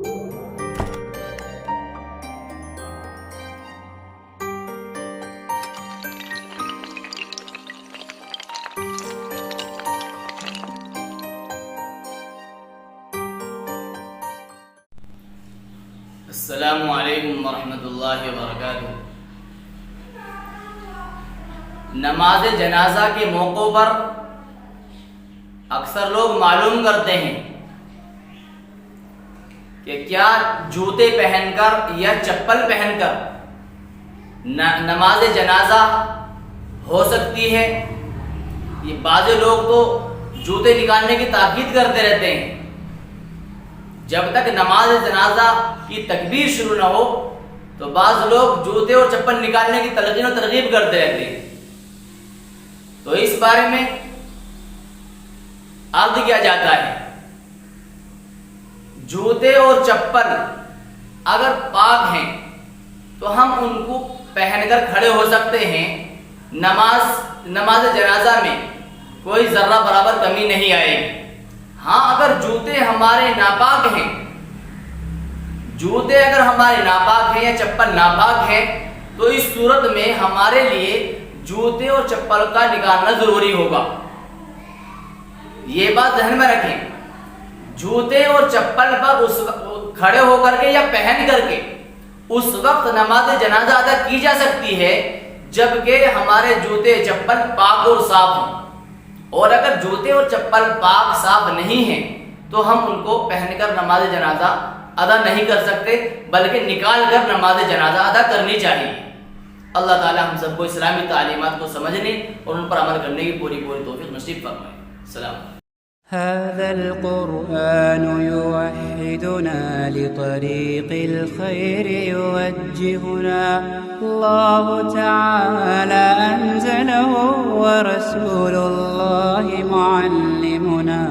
السلام علیکم ورحمۃ اللہ وبرکاتہ۔ نماز جنازہ کے موقع پر اکثر لوگ معلوم کرتے ہیں کہ کیا جوتے پہن کر یا چپل پہن کر نماز جنازہ ہو سکتی ہے۔ یہ بعض لوگ تو جوتے نکالنے کی تاکید کرتے رہتے ہیں، جب تک نماز جنازہ کی تکبیر شروع نہ ہو تو بعض لوگ جوتے اور چپل نکالنے کی تلقین و ترغیب کرتے رہتے ہیں۔ تو اس بارے میں عرض کیا جاتا ہے، جوتے اور چپل اگر پاک ہیں تو ہم ان کو پہن کر کھڑے ہو سکتے ہیں، نماز جنازہ میں کوئی ذرہ برابر کمی نہیں آئے گی۔ ہاں، اگر جوتے ہمارے ناپاک ہیں، جوتے اگر ہمارے ناپاک ہیں یا چپل ناپاک ہے تو اس صورت میں ہمارے لیے جوتے اور چپل کا نکالنا ضروری ہوگا۔ یہ بات ذہن میں رکھیں، جوتے اور چپل پر اس کھڑے ہو کر کے یا پہن کر کے اس وقت نماز جنازہ ادا کی جا سکتی ہے جبکہ ہمارے جوتے چپل پاک اور صاف ہوں، اور اگر جوتے اور چپل پاک صاف نہیں ہیں تو ہم ان کو پہن کر نماز جنازہ ادا نہیں کر سکتے، بلکہ نکال کر نماز جنازہ ادا کرنی چاہیے۔ اللہ تعالی ہم سب کو اسلامی تعلیمات کو سمجھنے اور ان پر عمل کرنے کی پوری توفیق نصیب فرمائے۔ السلام علیکم۔ هذا القرآن يوحدنا لطريق الخير يوجهنا، الله تعالى أنزله ورسول الله معلمنا